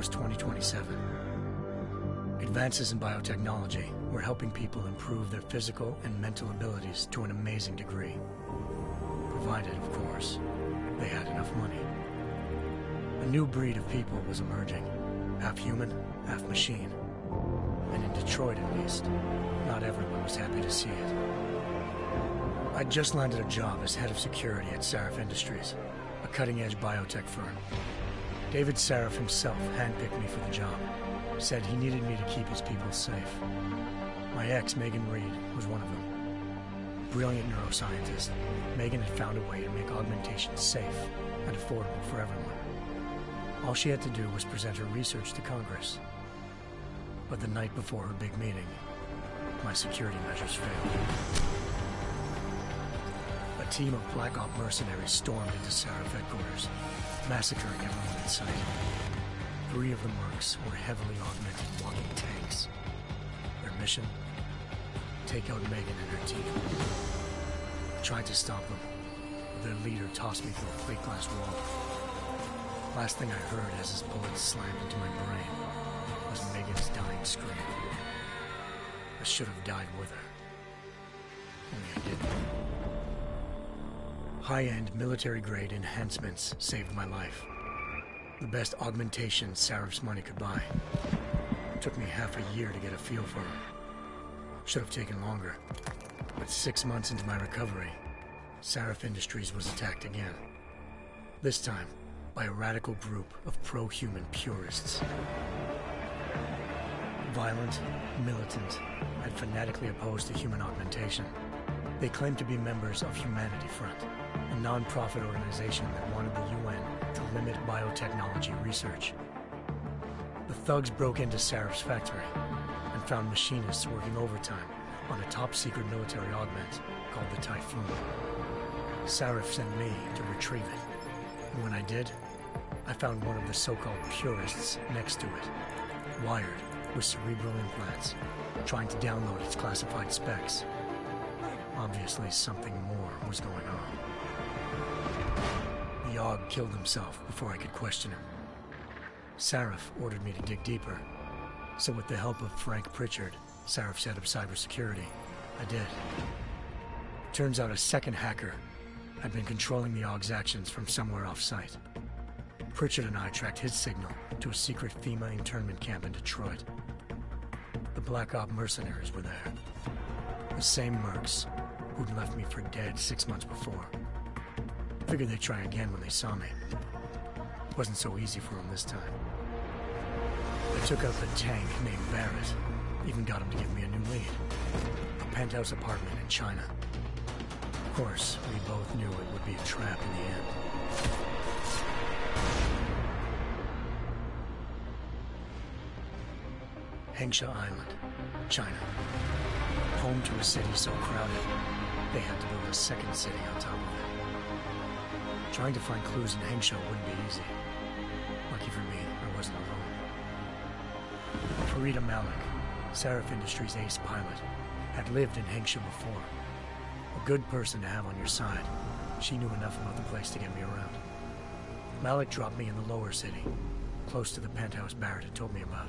was 2027. Advances in biotechnology were helping people improve their physical and mental abilities to an amazing degree. Provided, of course, they had enough money. A new breed of people was emerging, half human, half machine. And in Detroit, at least, not everyone was happy to see it. I'd just landed a job as head of security at Sarif Industries, a cutting-edge biotech firm. David Sarif himself handpicked me for the job, said he needed me to keep his people safe. My ex, Megan Reed, was one of them. Brilliant neuroscientist, Megan had found a way to make augmentation safe and affordable for everyone. All she had to do was present her research to Congress. But the night before her big meeting, my security measures failed. A team of Black Op mercenaries stormed into Sarif headquarters, massacring everyone in sight. 3 of the mercs were heavily augmented walking tanks. Their mission? Take out Megan and her team. I tried to stop them, but their leader tossed me through a plate glass wall. Last thing I heard as his bullets slammed into my brain was Megan's dying scream. I should have died with her. Only I didn't. High-end military-grade enhancements saved my life. The best augmentation Sarif's money could buy. It took me half a year to get a feel for her. Should have taken longer. But 6 months into my recovery, Sarif Industries was attacked again. This time, by a radical group of pro-human purists. Violent, militant, and fanatically opposed to human augmentation. They claimed to be members of Humanity Front, a non-profit organization that wanted the UN to limit biotechnology research. The thugs broke into Sarif's factory and found machinists working overtime on a top-secret military augment called the Typhoon. Sarif sent me to retrieve it, and when I did, I found one of the so-called purists next to it, wired with cerebral implants, trying to download its classified specs. Obviously, something more was going on. The Aug killed himself before I could question him. Sarif ordered me to dig deeper, so with the help of Frank Pritchard, Sarif's head of cybersecurity, I did. Turns out a second hacker had been controlling the Aug's actions from somewhere off-site. Pritchard and I tracked his signal to a secret FEMA internment camp in Detroit. The Black Op mercenaries were there. The same mercs who'd left me for dead 6 months before. Figured they'd try again when they saw me. Wasn't so easy for them this time. I took out the tank named Barrett. Even got him to give me a new lead. A penthouse apartment in China. Of course, we both knew it would be a trap in the end. Hengsha Island, China. Home to a city so crowded, they had to build a second city on top of it. Trying to find clues in Hengsha wouldn't be easy. Lucky for me, I wasn't alone. Farida Malik, Sarif Industries' ace pilot, had lived in Hengsha before. A good person to have on your side. She knew enough about the place to get me around. Malik dropped me in the lower city, close to the penthouse Barrett had told me about.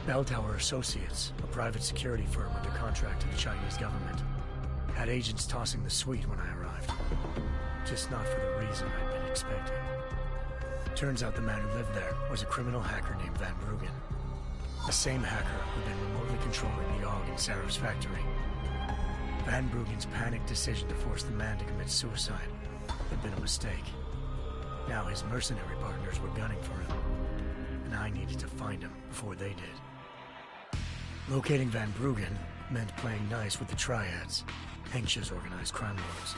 Bell Tower Associates, a private security firm under contract to the Chinese government, had agents tossing the suite when I arrived. Just not for the reason I'd been expecting. Turns out the man who lived there was a criminal hacker named Van Bruggen. The same hacker who'd been remotely controlling the Aug in Sarif's factory. Van Bruggen's panicked decision to force the man to commit suicide had been a mistake. Now his mercenary partners were gunning for him, and I needed to find him before they did. Locating Van Bruggen meant playing nice with the Triads, Hengsha's organized crime lords.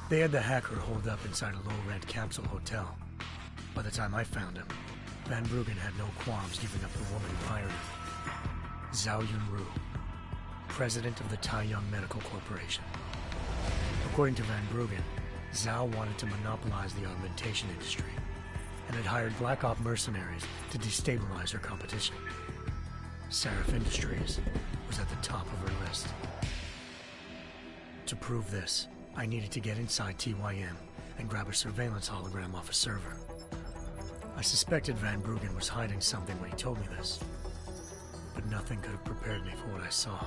They had the hacker holed up inside a low-rent capsule hotel. By the time I found him, Van Bruggen had no qualms giving up the woman who hired him. Zhao Yunru, president of the Taiyang Medical Corporation. According to Van Bruggen, Zhao wanted to monopolize the augmentation industry and had hired Black Op mercenaries to destabilize her competition. Sarif Industries was at the top of her list. To prove this, I needed to get inside TYM and grab a surveillance hologram off a server. I suspected Van Bruggen was hiding something when he told me this, but nothing could have prepared me for what I saw.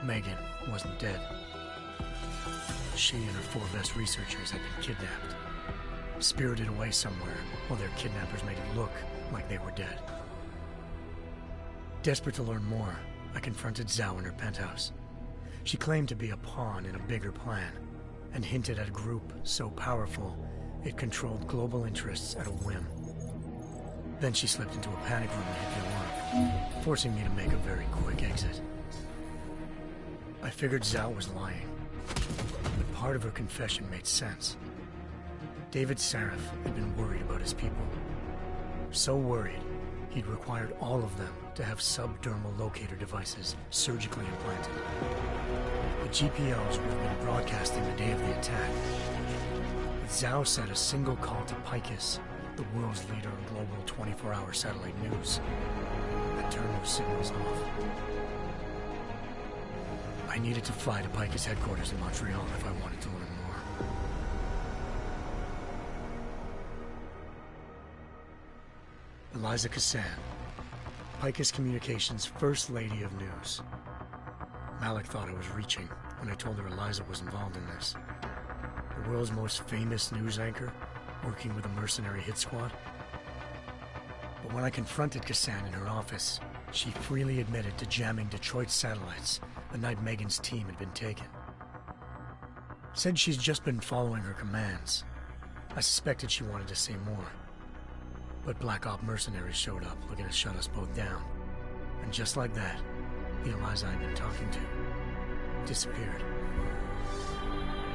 Megan wasn't dead. She and her 4 best researchers had been kidnapped, spirited away somewhere while their kidnappers made it look like they were dead. Desperate to learn more, I confronted Zhao in her penthouse. She claimed to be a pawn in a bigger plan, and hinted at a group so powerful it controlled global interests at a whim. Then she slipped into a panic room and hit the alarm, forcing me to make a very quick exit. I figured Zhao was lying, but part of her confession made sense. David Sarif had been worried about his people. So worried, he'd required all of them to have subdermal locator devices surgically implanted. The GPOs would have been broadcasting the day of the attack. But Zhao said a single call to Picus, the world's leader in global 24-hour satellite news, had turned those signals off. I needed to fly to Picus headquarters in Montreal if I wanted to learn more. Eliza Cassan, Picus Communications' First Lady of News. Malik thought I was reaching when I told her Eliza was involved in this. The world's most famous news anchor, working with a mercenary hit squad. But when I confronted Cassan in her office, she freely admitted to jamming Detroit's satellites the night Megan's team had been taken. Said she's just been following her commands. I suspected she wanted to say more. But Black Op mercenaries showed up looking to shut us both down. And just like that, the Eliza I'd been talking to disappeared.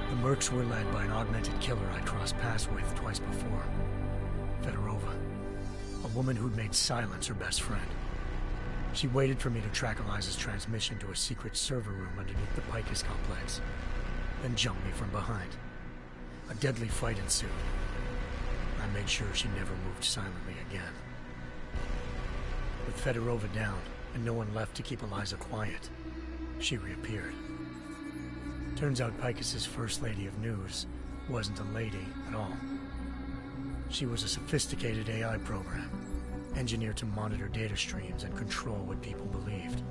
The mercs were led by an augmented killer I crossed paths with twice before, Fedorova, a woman who'd made silence her best friend. She waited for me to track Eliza's transmission to a secret server room underneath the Picus complex, then jumped me from behind. A deadly fight ensued. I made sure she never moved silently again. With Fedorova down and no one left to keep Eliza quiet, she reappeared. Turns out Picus's First Lady of News wasn't a lady at all. She was a sophisticated AI program, engineered to monitor data streams and control what people believed.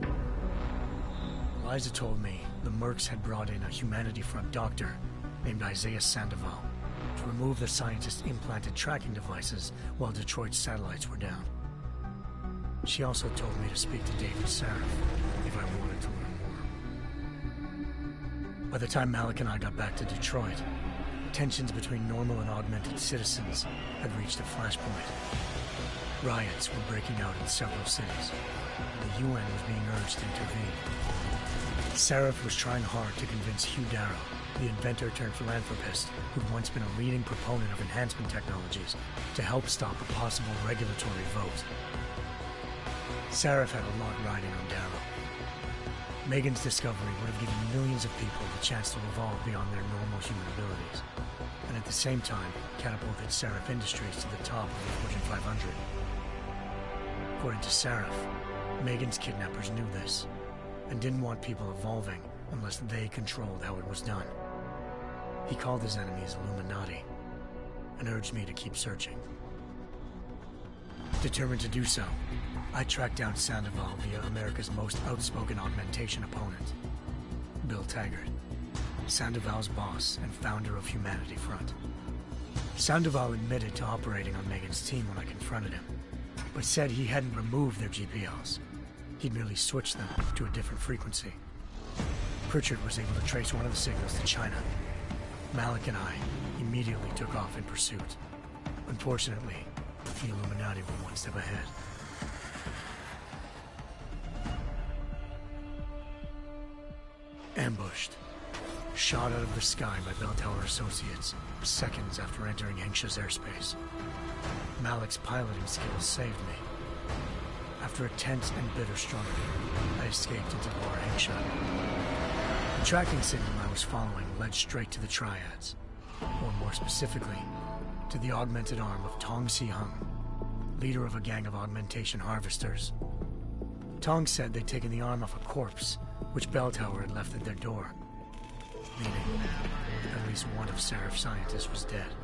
Eliza told me the mercs had brought in a Humanity Front doctor named Isaiah Sandoval to remove the scientist's implanted tracking devices while Detroit's satellites were down. She also told me to speak to David Sarif if I wanted to learn more. By the time Malik and I got back to Detroit, tensions between normal and augmented citizens had reached a flashpoint. Riots were breaking out in several cities, and the UN was being urged to intervene. Sarif was trying hard to convince Hugh Darrow, the inventor turned philanthropist who'd once been a leading proponent of enhancement technologies, to help stop a possible regulatory vote. Sarif had a lot riding on Darrow. Megan's discovery would have given millions of people the chance to evolve beyond their normal human abilities, and at the same time catapulted Sarif Industries to the top of the Fortune 500. According to Sarif, Megan's kidnappers knew this, and didn't want people evolving unless they controlled how it was done. He called his enemies Illuminati, and urged me to keep searching. Determined to do so, I tracked down Sandoval via America's most outspoken augmentation opponent, Bill Taggart, Sandoval's boss and founder of Humanity Front. Sandoval admitted to operating on Megan's team when I confronted him, but said he hadn't removed their GPLs. He'd merely switched them to a different frequency. Pritchard was able to trace one of the signals to China. Malik and I immediately took off in pursuit. Unfortunately, the Illuminati were one step ahead. Ambushed. Shot out of the sky by Bell Tower Associates, seconds after entering Hengsha's airspace. Malik's piloting skills saved me. After a tense and bitter struggle, I escaped into Lower Hengsha. The tracking signal I was following led straight to the Triads, or more specifically, to the augmented arm of Tong Si-hung, leader of a gang of augmentation harvesters. Tong said they'd taken the arm off a corpse, which Bell Tower had left at their door, meaning at least one of Sarif's scientists was dead.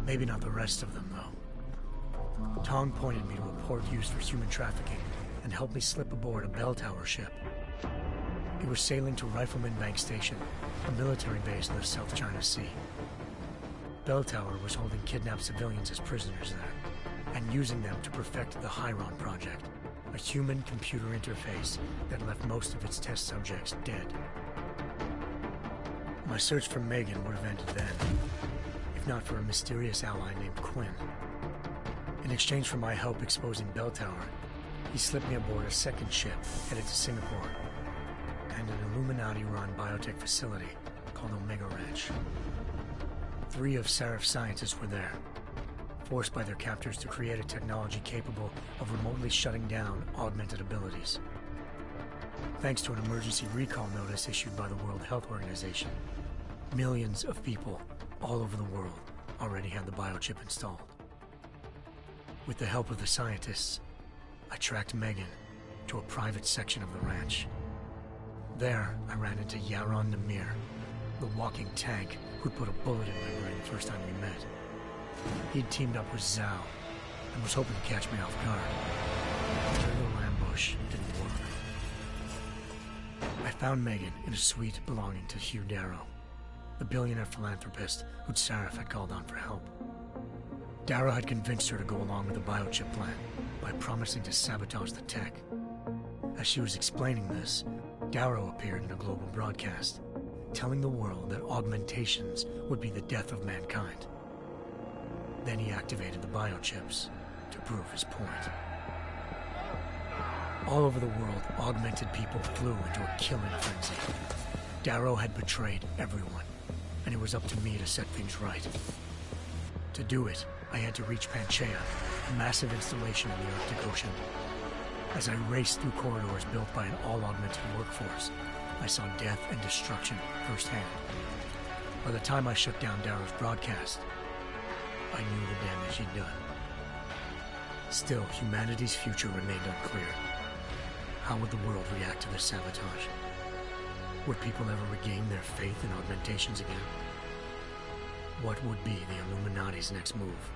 Maybe not the rest of them, though. Tong pointed me to a port used for human trafficking and helped me slip aboard a bell tower ship. It was sailing to Rifleman Bank Station, a military base in the South China Sea. Bell Tower was holding kidnapped civilians as prisoners there, and using them to perfect the Hyron Project, a human-computer interface that left most of its test subjects dead. My search for Megan would have ended then, if not for a mysterious ally named Quinn. In exchange for my help exposing Bell Tower, he slipped me aboard a second ship headed to Singapore, and an Illuminati-run biotech facility called Omega Ranch. 3 of Seraph's scientists were there, forced by their captors to create a technology capable of remotely shutting down augmented abilities. Thanks to an emergency recall notice issued by the World Health Organization, millions of people all over the world already had the biochip installed. With the help of the scientists, I tracked Megan to a private section of the ranch. There, I ran into Yaron Namir, the walking tank who'd put a bullet in my brain the first time we met. He'd teamed up with Zhao and was hoping to catch me off guard. Their little ambush didn't work. I found Megan in a suite belonging to Hugh Darrow, the billionaire philanthropist who'd Seraph had called on for help. Darrow had convinced her to go along with the biochip plan by promising to sabotage the tech. As she was explaining this, Darrow appeared in a global broadcast, telling the world that augmentations would be the death of mankind. Then he activated the biochips to prove his point. All over the world, augmented people flew into a killing frenzy. Darrow had betrayed everyone, and it was up to me to set things right. To do it, I had to reach Panchaea, a massive installation in the Arctic Ocean. As I raced through corridors built by an all-augmented workforce, I saw death and destruction firsthand. By the time I shut down Darrow's broadcast, I knew the damage he'd done. Still, humanity's future remained unclear. How would the world react to this sabotage? Would people ever regain their faith in augmentations again? What would be the Illuminati's next move?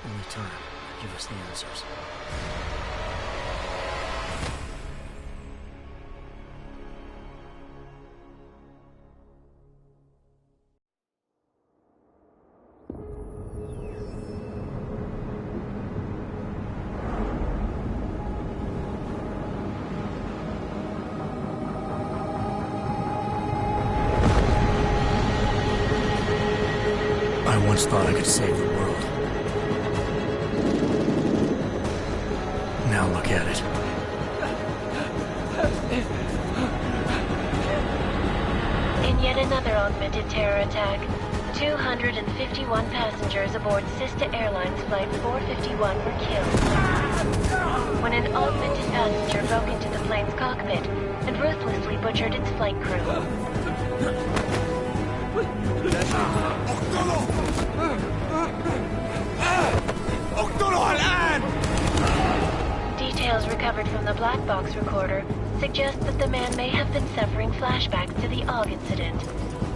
Only time could give us the answers. I once thought I could save the world. Now look at it. In yet another augmented terror attack, 251 passengers aboard sister airlines flight 451 were killed when an augmented passenger broke into the plane's cockpit and ruthlessly butchered its flight crew. Details recovered from the black box recorder suggest that the man may have been suffering flashbacks to the AUG incident.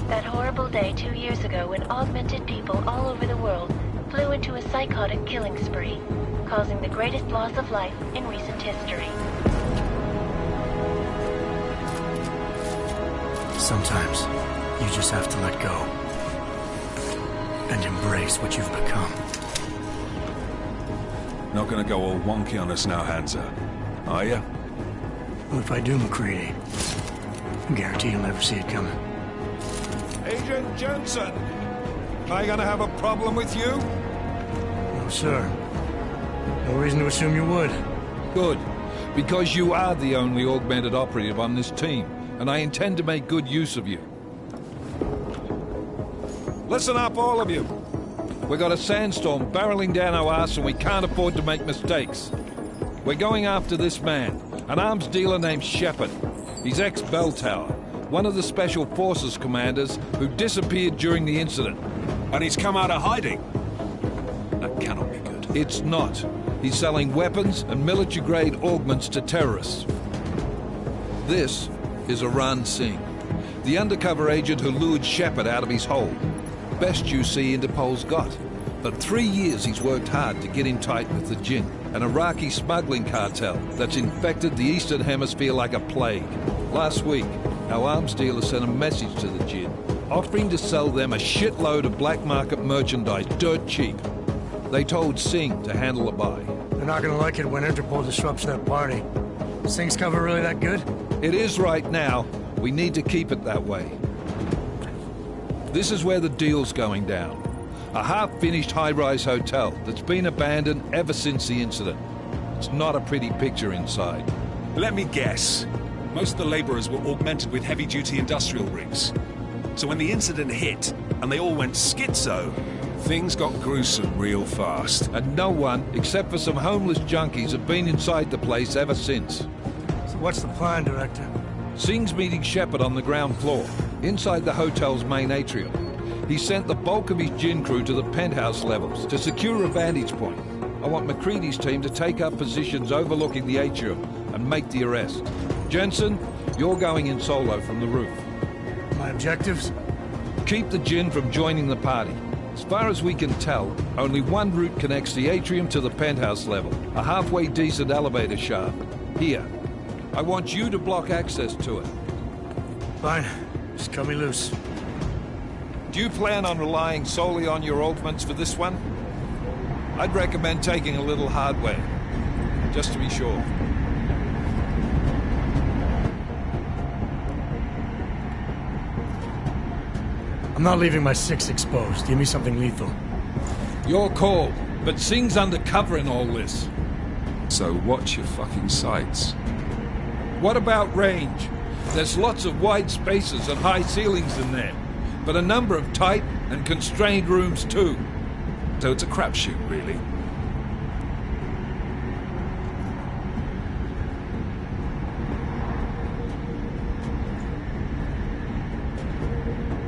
That horrible day 2 years ago when augmented people all over the world flew into a psychotic killing spree, causing the greatest loss of life in recent history. Sometimes, you just have to let go and embrace what you've become. Not gonna go all wonky on us now, Hansa, are you? Well, if I do, McCready, I guarantee you'll never see it coming. Agent Jensen, am I gonna have a problem with you? No, sir. No reason to assume you would. Good, because you are the only augmented operative on this team, and I intend to make good use of you. Listen up, all of you. We got a sandstorm barreling down our arse and we can't afford to make mistakes. We're going after this man, an arms dealer named Shepard. He's ex-Bell Tower, one of the Special Forces commanders who disappeared during the incident. And he's come out of hiding? That cannot be good. It's not. He's selling weapons and military-grade augments to terrorists. This is Aran Singh, the undercover agent who lured Shepard out of his hole. best UC Interpol's got. For 3 years he's worked hard to get in tight with the Jinn, an Iraqi smuggling cartel that's infected the Eastern Hemisphere like a plague. Last week, our arms dealer sent a message to the Jinn, offering to sell them a shitload of black market merchandise dirt cheap. They told Singh to handle the buy. They're not gonna like it when Interpol disrupts their party. Is Singh's cover really that good? It is right now. We need to keep it that way. This is where the deal's going down. A half-finished high-rise hotel that's been abandoned ever since the incident. It's not a pretty picture inside. Let me guess. Most of the laborers were augmented with heavy-duty industrial rigs. So when the incident hit, and they all went schizo, things got gruesome real fast. And no one, except for some homeless junkies, have been inside the place ever since. So what's the plan, Director? Singh's meeting Shepard on the ground floor, inside the hotel's main atrium. He sent the bulk of his Jinn crew to the penthouse levels to secure a vantage point. I want McCready's team to take up positions overlooking the atrium and make the arrest. Jensen, you're going in solo from the roof. My objectives? Keep the Jinn from joining the party. As far as we can tell, only one route connects the atrium to the penthouse level, a halfway decent elevator shaft. Here. I want you to block access to it. Fine. Just cut me loose. Do you plan on relying solely on your augments for this one? I'd recommend taking a little hardware, just to be sure. I'm not leaving my 6 exposed. Give me something lethal. Your call, but Singh's undercover in all this. So watch your fucking sights. What about range? There's lots of wide spaces and high ceilings in there, but a number of tight and constrained rooms too. So it's a crapshoot, really.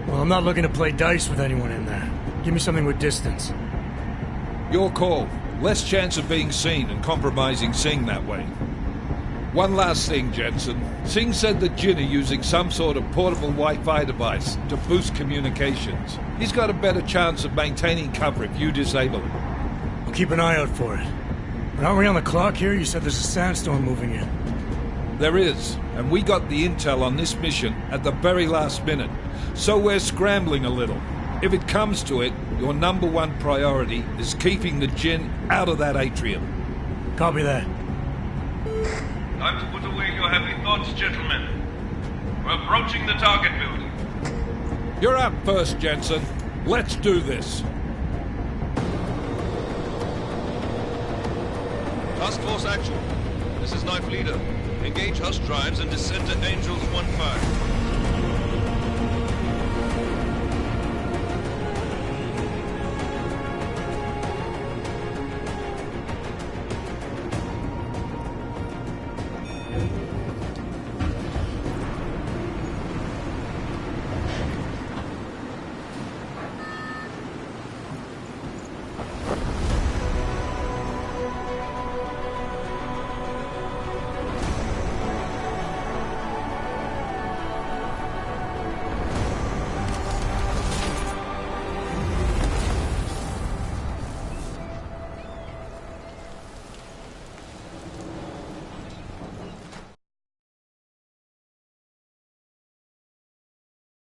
Well, I'm not looking to play dice with anyone in there. Give me something with distance. Your call. Less chance of being seen and compromising Singh that way. One last thing, Jensen. Singh said the Jinn are using some sort of portable Wi-Fi device to boost communications. He's got a better chance of maintaining cover if you disable it. I'll keep an eye out for it. But aren't we on the clock here? You said there's a sandstorm moving in. There is, and we got the intel on this mission at the very last minute, so we're scrambling a little. If it comes to it, your #1 priority is keeping the Jinn out of that atrium. Copy that. Time to put away your heavy thoughts, gentlemen. We're approaching the target building. You're up first, Jensen. Let's do this. Task Force action. This is Knife Leader. Engage Hush drives and descend to Angels 1-5.